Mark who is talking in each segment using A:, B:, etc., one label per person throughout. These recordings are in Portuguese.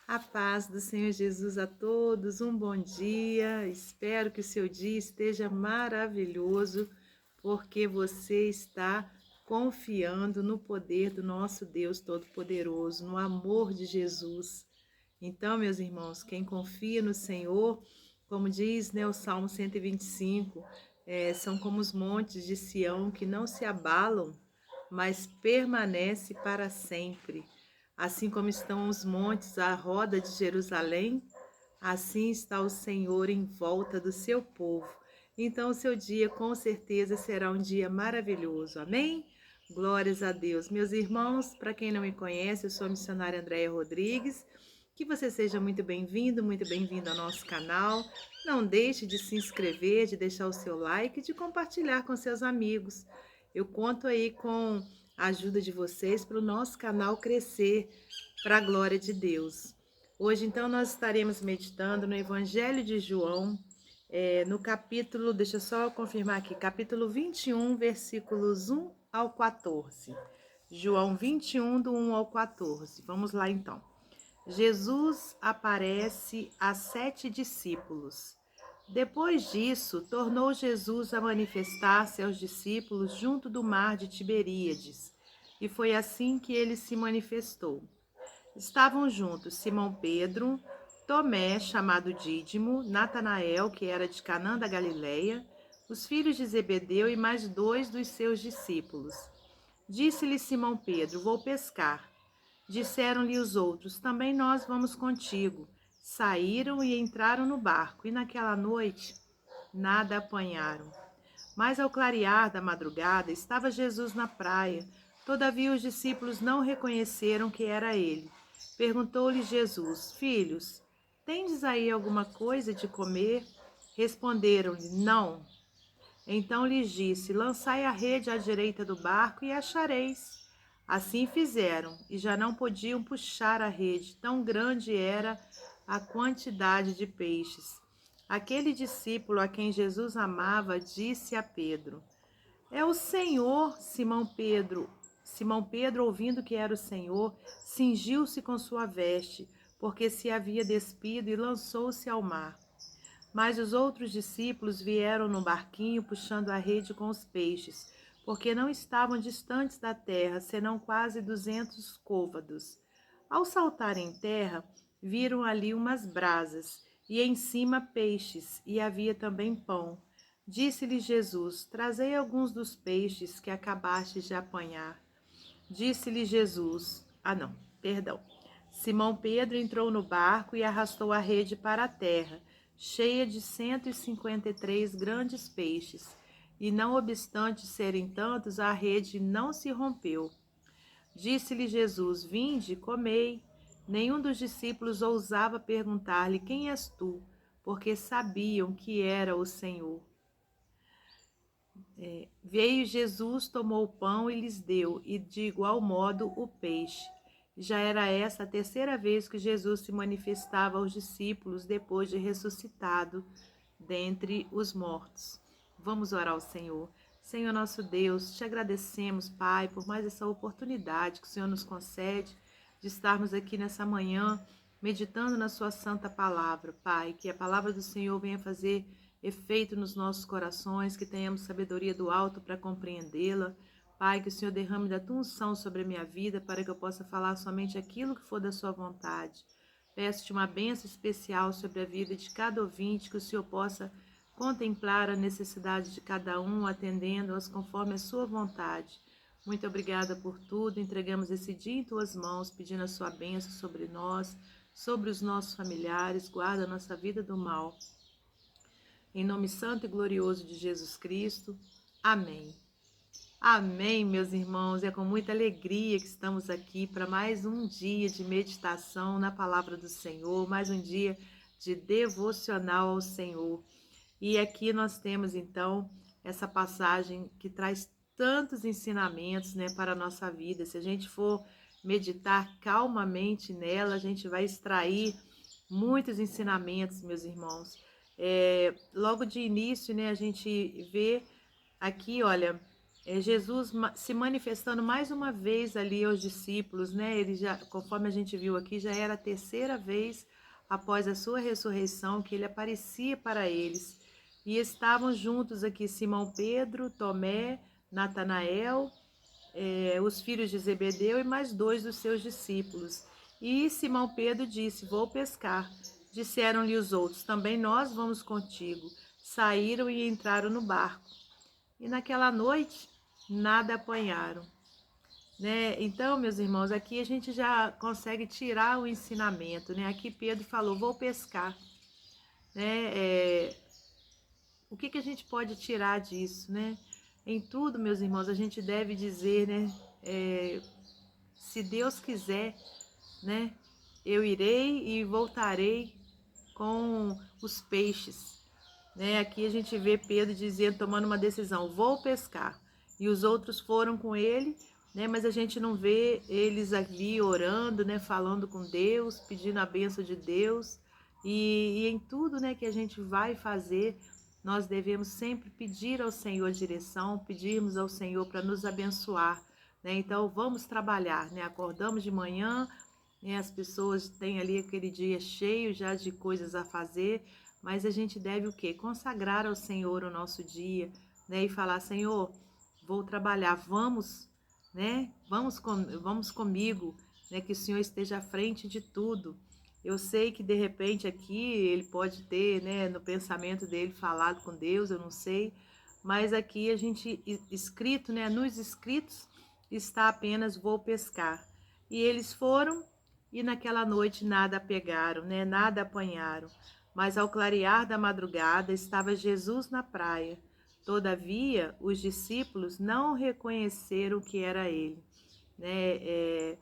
A: A paz do Senhor Jesus a todos, um bom dia. Espero que o seu dia esteja maravilhoso, porque você está confiando no poder do nosso Deus Todo-Poderoso, no amor de Jesus. Então, meus irmãos, quem confia no Senhor, como diz, o Salmo 125, são como os montes de Sião que não se abalam, mas permanece para sempre. Assim como estão os montes à roda de Jerusalém, assim está o Senhor em volta do seu povo. Então, o seu dia com certeza será um dia maravilhoso. Amém? Glórias a Deus. Meus irmãos, para quem não me conhece, eu sou a missionária Andréia Rodrigues. Que você seja muito bem-vindo ao nosso canal. Não deixe de se inscrever, de deixar o seu like e de compartilhar com seus amigos. Eu conto aí com a ajuda de vocês para o nosso canal crescer para a glória de Deus. Hoje, então, nós estaremos meditando no Evangelho de João, no capítulo, deixa eu só confirmar aqui, capítulo 21, versículos 1 ao 14. João 21, do 1 ao 14. Vamos lá, então. Jesus aparece a 7 discípulos. Depois disso, tornou Jesus a manifestar-se aos discípulos junto do mar de Tiberíades, e foi assim que ele se manifestou. Estavam juntos Simão Pedro, Tomé, chamado Dídimo, Natanael, que era de Canaã da Galileia, os filhos de Zebedeu e mais 2 dos seus discípulos. Disse-lhe Simão Pedro: Vou pescar. Disseram-lhe os outros: Também nós vamos contigo. Saíram e entraram no barco, e naquela noite nada apanharam. Mas ao clarear da madrugada estava Jesus na praia. Todavia os discípulos não reconheceram que era ele. Perguntou-lhe Jesus: Filhos, tendes aí alguma coisa de comer? Responderam-lhe: Não. Então lhes disse: Lançai a rede à direita do barco e achareis. Assim fizeram, e já não podiam puxar a rede, tão grande era a quantidade de peixes. Aquele discípulo a quem Jesus amava disse a Pedro: É o Senhor, Simão Pedro. Simão Pedro, ouvindo que era o Senhor, cingiu-se com sua veste, porque se havia despido, e lançou-se ao mar. Mas os outros discípulos vieram no barquinho puxando a rede com os peixes, porque não estavam distantes da terra, senão quase 200 côvados. Ao saltar em terra, viram ali umas brasas, e em cima peixes, e havia também pão. Disse-lhe Jesus: Trazei alguns dos peixes que acabastes de apanhar. Disse-lhe Jesus: perdão. Simão Pedro entrou no barco e arrastou a rede para a terra, cheia de 153 grandes peixes. E não obstante serem tantos, a rede não se rompeu. Disse-lhe Jesus: Vinde, comei. Nenhum dos discípulos ousava perguntar-lhe: Quem és tu? Porque sabiam que era o Senhor. Veio Jesus, tomou o pão e lhes deu, e de igual modo o peixe. Já era essa a terceira vez que Jesus se manifestava aos discípulos depois de ressuscitado dentre os mortos. Vamos orar ao Senhor. Senhor nosso Deus, te agradecemos, Pai, por mais essa oportunidade que o Senhor nos concede de estarmos aqui nessa manhã meditando na sua santa palavra, Pai, que a palavra do Senhor venha fazer efeito nos nossos corações, que tenhamos sabedoria do alto para compreendê-la. Pai, que o Senhor derrame da tua unção sobre a minha vida, para que eu possa falar somente aquilo que for da sua vontade. Peço-te uma bênção especial sobre a vida de cada ouvinte, que o Senhor possa contemplar a necessidade de cada um, atendendo-as conforme a sua vontade. Muito obrigada por tudo. Entregamos esse dia em tuas mãos, pedindo a sua bênção sobre nós, sobre os nossos familiares. Guarda a nossa vida do mal. Em nome santo e glorioso de Jesus Cristo. Amém. Amém, meus irmãos. É com muita alegria que estamos aqui para mais um dia de meditação na palavra do Senhor, mais um dia de devocional ao Senhor. E aqui nós temos, então, essa passagem que traz tantos ensinamentos, para a nossa vida. Se a gente for meditar calmamente nela, a gente vai extrair muitos ensinamentos, meus irmãos. Logo de início, a gente vê aqui, olha, Jesus se manifestando mais uma vez ali aos discípulos, né? Ele já, conforme a gente viu aqui, já era a terceira vez após a sua ressurreição que ele aparecia para eles. E estavam juntos aqui Simão Pedro, Tomé, Natanael, os filhos de Zebedeu e mais dois dos seus discípulos. E Simão Pedro disse: Vou pescar. Disseram-lhe os outros: Também nós vamos contigo. Saíram e entraram no barco. E naquela noite nada apanharam, né? Então, meus irmãos, aqui a gente já consegue tirar o ensinamento, né? Aqui Pedro falou: Vou pescar, né? O que a gente pode tirar disso, né? Em tudo, meus irmãos, a gente deve dizer, né? Se Deus quiser, né? Eu irei e voltarei com os peixes, né? Aqui a gente vê Pedro dizendo, tomando uma decisão: vou pescar. E os outros foram com ele, né? Mas a gente não vê eles ali orando, né? Falando com Deus, pedindo a bênção de Deus. E em tudo, né, que a gente vai fazer, nós devemos sempre pedir ao Senhor direção, pedirmos ao Senhor para nos abençoar, né? Então vamos trabalhar, né? Acordamos de manhã, né? As pessoas têm ali aquele dia cheio já de coisas a fazer, mas a gente deve o quê? Consagrar ao Senhor o nosso dia, né? E falar: Senhor, vou trabalhar, vamos, né? Vamos comigo, né? Que o Senhor esteja à frente de tudo. Eu sei que de repente aqui ele pode ter, né, no pensamento dele falado com Deus, eu não sei, mas aqui a gente escrito, né, nos escritos está apenas vou pescar. E eles foram e naquela noite nada pegaram, né, nada apanharam. Mas ao clarear da madrugada estava Jesus na praia. Todavia, os discípulos não reconheceram que era ele, né?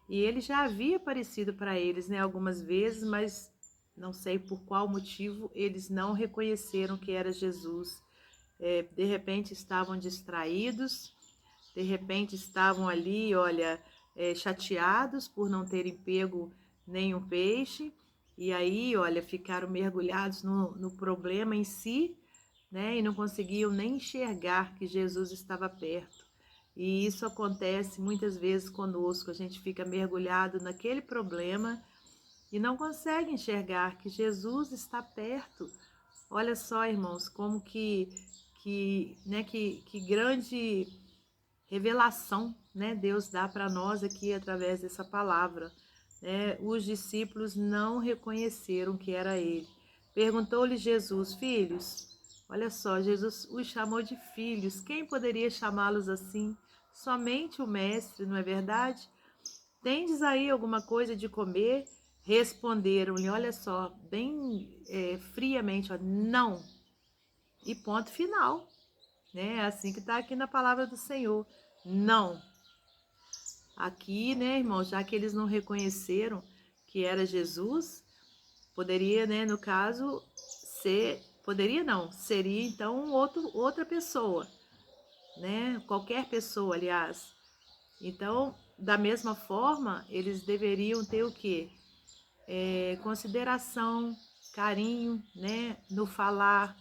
A: E ele já havia aparecido para eles, né, algumas vezes, mas não sei por qual motivo eles não reconheceram que era Jesus. De repente estavam distraídos, de repente estavam ali, olha, chateados por não terem pego nenhum peixe, e aí, olha, ficaram mergulhados no problema em si, né? E não conseguiam nem enxergar que Jesus estava perto. E isso acontece muitas vezes conosco, a gente fica mergulhado naquele problema e não consegue enxergar que Jesus está perto. Olha só, irmãos, como que grande revelação, né, Deus dá para nós aqui através dessa palavra, né? Os discípulos não reconheceram que era ele. Perguntou-lhe Jesus: Filhos? Olha só, Jesus os chamou de filhos. Quem poderia chamá-los assim? Somente o mestre, não é verdade? Tendes aí alguma coisa de comer? Responderam-lhe, olha só, bem friamente, ó, não. E ponto final, né? É assim que está aqui na palavra do Senhor. Não. Aqui, né, irmão, já que eles não reconheceram que era Jesus, poderia, né, no caso, poderia não, seria então outra pessoa, né? Qualquer pessoa, aliás. Então, da mesma forma, eles deveriam ter o quê? Consideração, carinho, né, no falar.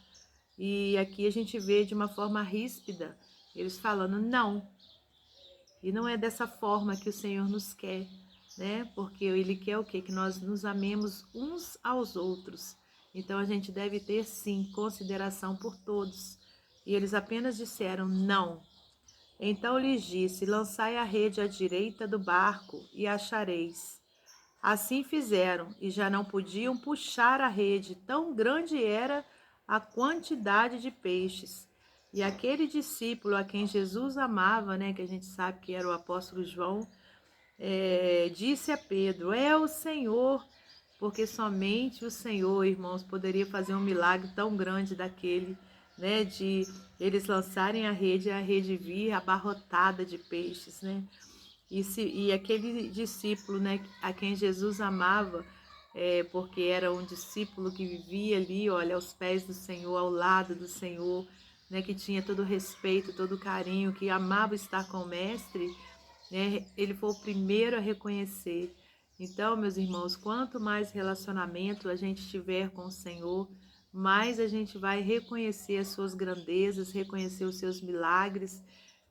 A: E aqui a gente vê de uma forma ríspida, eles falando não. E não é dessa forma que o Senhor nos quer, né? Porque Ele quer o quê? Que nós nos amemos uns aos outros. Então a gente deve ter, sim, consideração por todos. E eles apenas disseram não. Então lhes disse: Lançai a rede à direita do barco e achareis. Assim fizeram, e já não podiam puxar a rede, tão grande era a quantidade de peixes. E aquele discípulo a quem Jesus amava, né, que a gente sabe que era o apóstolo João, disse a Pedro: É o Senhor, porque somente o Senhor, irmãos, poderia fazer um milagre tão grande daquele, né, de eles lançarem a rede vir abarrotada de peixes, né? E aquele discípulo, né, a quem Jesus amava, porque era um discípulo que vivia ali, olha, aos pés do Senhor, ao lado do Senhor, né, que tinha todo o respeito, todo o carinho, que amava estar com o Mestre, né, ele foi o primeiro a reconhecer. Então, meus irmãos, quanto mais relacionamento a gente tiver com o Senhor, mais a gente vai reconhecer as suas grandezas, reconhecer os seus milagres,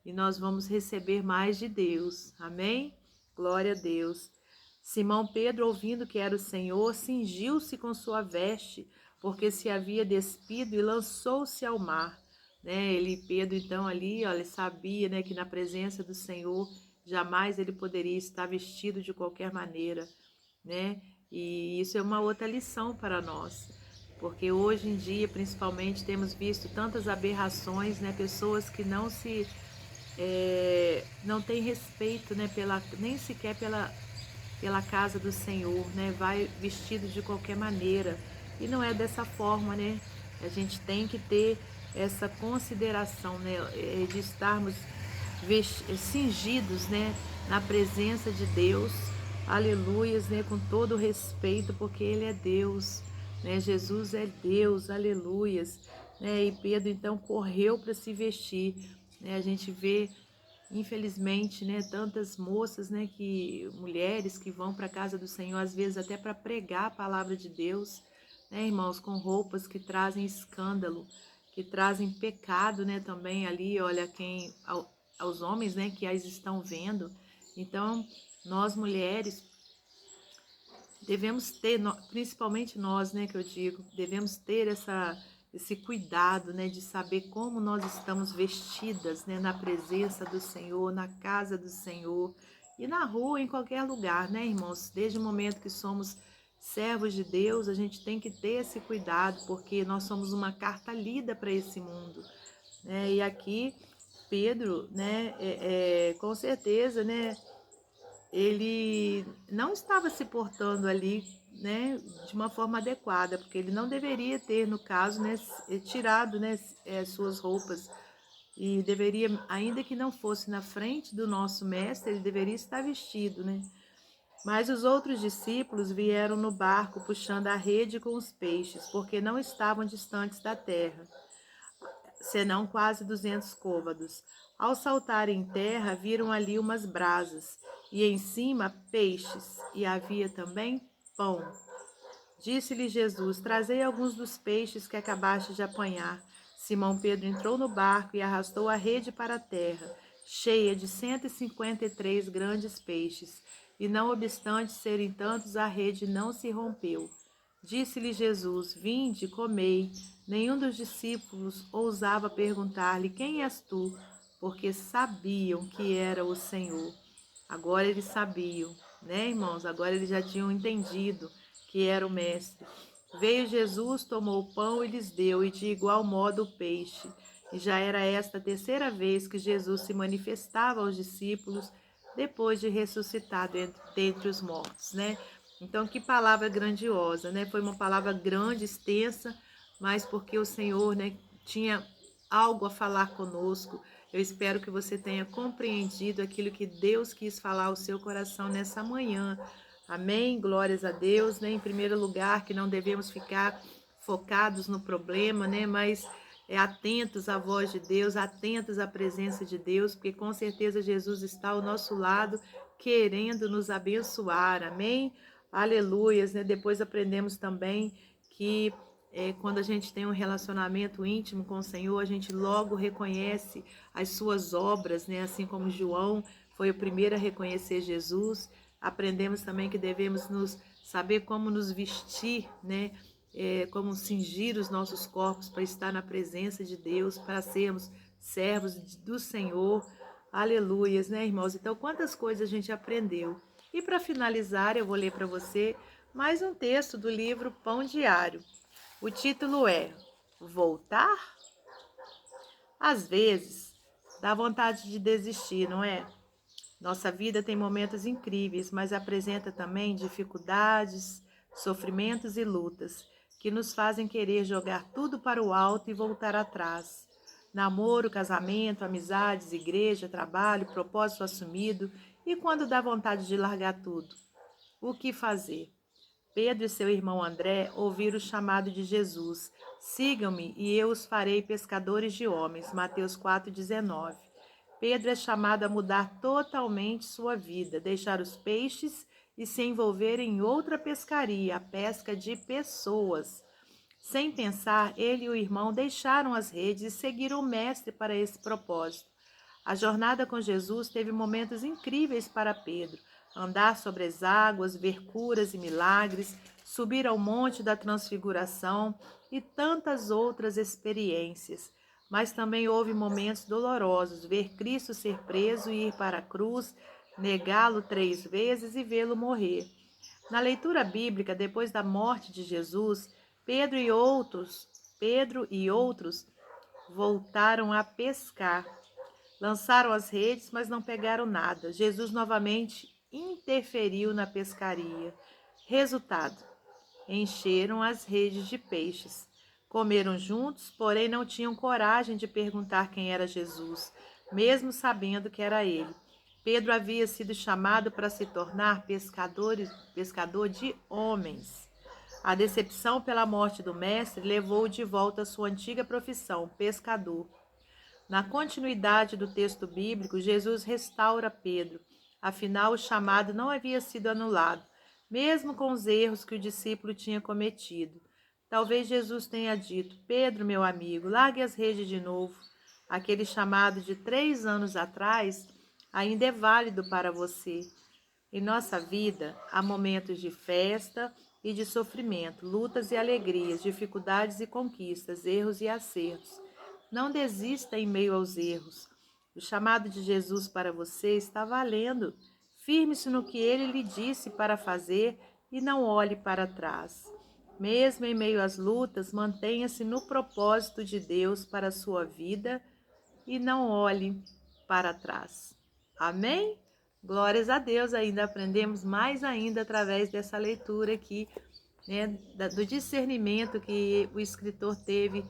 A: e nós vamos receber mais de Deus. Amém? Glória a Deus. Simão Pedro, ouvindo que era o Senhor, cingiu-se com sua veste, porque se havia despido, e lançou-se ao mar. Pedro, então, ali, olha, sabia, que na presença do Senhor, jamais ele poderia estar vestido de qualquer maneira, né? E isso é uma outra lição para nós, porque hoje em dia, principalmente, temos visto tantas aberrações, pessoas que não têm respeito, nem sequer pela casa do Senhor, vai vestido de qualquer maneira, e não é dessa forma, a gente tem que ter essa consideração, de estarmos cingidos, na presença de Deus, aleluias, com todo respeito, porque Ele é Deus, Jesus é Deus, aleluias, e Pedro então correu para se vestir, a gente vê, infelizmente, tantas moças, mulheres que vão para a casa do Senhor, às vezes até para pregar a palavra de Deus, irmãos, com roupas que trazem escândalo, que trazem pecado, também ali, olha, aos homens, que as estão vendo. Então, nós mulheres devemos ter, principalmente nós, que eu digo, devemos ter esse cuidado, de saber como nós estamos vestidas, na presença do Senhor, na casa do Senhor e na rua, em qualquer lugar, irmãos? Desde o momento que somos servos de Deus, a gente tem que ter esse cuidado, porque nós somos uma carta lida para esse mundo, E aqui, Pedro, com certeza, ele não estava se portando ali, de uma forma adequada, porque ele não deveria ter, no caso, tirado, suas roupas, e deveria, ainda que não fosse na frente do nosso mestre, ele deveria estar vestido, Mas os outros discípulos vieram no barco puxando a rede com os peixes, porque não estavam distantes da terra, senão quase 200 côvados. Ao saltarem em terra, viram ali umas brasas, e em cima peixes, e havia também pão. Disse-lhe Jesus: Trazei alguns dos peixes que acabaste de apanhar. Simão Pedro entrou no barco e arrastou a rede para a terra, cheia de 153 grandes peixes, e não obstante serem tantos, a rede não se rompeu. Disse-lhe Jesus: Vinde, comei. Nenhum dos discípulos ousava perguntar-lhe: Quem és tu? Porque sabiam que era o Senhor. Agora eles sabiam, irmãos? Agora eles já tinham entendido que era o Mestre. Veio Jesus, tomou o pão e lhes deu, e de igual modo o peixe. E já era esta a terceira vez que Jesus se manifestava aos discípulos, depois de ressuscitado dentre os mortos, Então, que palavra grandiosa, Foi uma palavra grande, extensa, mas porque o Senhor, tinha algo a falar conosco. Eu espero que você tenha compreendido aquilo que Deus quis falar ao seu coração nessa manhã. Amém? Glórias a Deus, Em primeiro lugar, que não devemos ficar focados no problema, Mas atentos à voz de Deus, atentos à presença de Deus, porque com certeza Jesus está ao nosso lado, querendo nos abençoar. Amém? Aleluias, Depois aprendemos também que quando a gente tem um relacionamento íntimo com o Senhor, a gente logo reconhece as suas obras, Assim como João foi o primeiro a reconhecer Jesus. Aprendemos também que devemos saber como nos vestir, como cingir os nossos corpos para estar na presença de Deus, para sermos servos do Senhor. Aleluias, irmãos? Então, quantas coisas a gente aprendeu. E para finalizar, eu vou ler para você mais um texto do livro Pão Diário. O título é Voltar? Às vezes, dá vontade de desistir, não é? Nossa vida tem momentos incríveis, mas apresenta também dificuldades, sofrimentos e lutas que nos fazem querer jogar tudo para o alto e voltar atrás. Namoro, casamento, amizades, igreja, trabalho, propósito assumido, e quando dá vontade de largar tudo? O que fazer? Pedro e seu irmão André ouviram o chamado de Jesus. Sigam-me e eu os farei pescadores de homens. Mateus 4,19. Pedro é chamado a mudar totalmente sua vida, deixar os peixes e se envolver em outra pescaria, a pesca de pessoas. Sem pensar, ele e o irmão deixaram as redes e seguiram o mestre para esse propósito. A jornada com Jesus teve momentos incríveis para Pedro. Andar sobre as águas, ver curas e milagres, subir ao Monte da Transfiguração e tantas outras experiências. Mas também houve momentos dolorosos, ver Cristo ser preso e ir para a cruz, negá-lo 3 vezes e vê-lo morrer. Na leitura bíblica, depois da morte de Jesus, Pedro e outros voltaram a pescar. Lançaram as redes, mas não pegaram nada. Jesus novamente interferiu na pescaria. Resultado: encheram as redes de peixes. Comeram juntos, porém não tinham coragem de perguntar quem era Jesus, mesmo sabendo que era ele. Pedro havia sido chamado para se tornar pescador de homens. A decepção pela morte do mestre levou-o de volta à sua antiga profissão, pescador. Na continuidade do texto bíblico, Jesus restaura Pedro. Afinal, o chamado não havia sido anulado, mesmo com os erros que o discípulo tinha cometido. Talvez Jesus tenha dito: Pedro, meu amigo, largue as redes de novo. Aquele chamado de 3 anos atrás ainda é válido para você. Em nossa vida, há momentos de festa e de sofrimento, lutas e alegrias, dificuldades e conquistas, erros e acertos. Não desista em meio aos erros. O chamado de Jesus para você está valendo. Firme-se no que ele lhe disse para fazer e não olhe para trás. Mesmo em meio às lutas, mantenha-se no propósito de Deus para a sua vida e não olhe para trás. Amém? Glórias a Deus, ainda aprendemos mais ainda através dessa leitura aqui, né, do discernimento que o escritor teve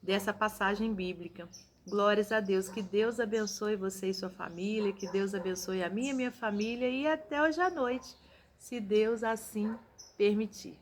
A: dessa passagem bíblica. Glórias a Deus, que Deus abençoe você e sua família, que Deus abençoe a minha família e até hoje à noite, se Deus assim permitir.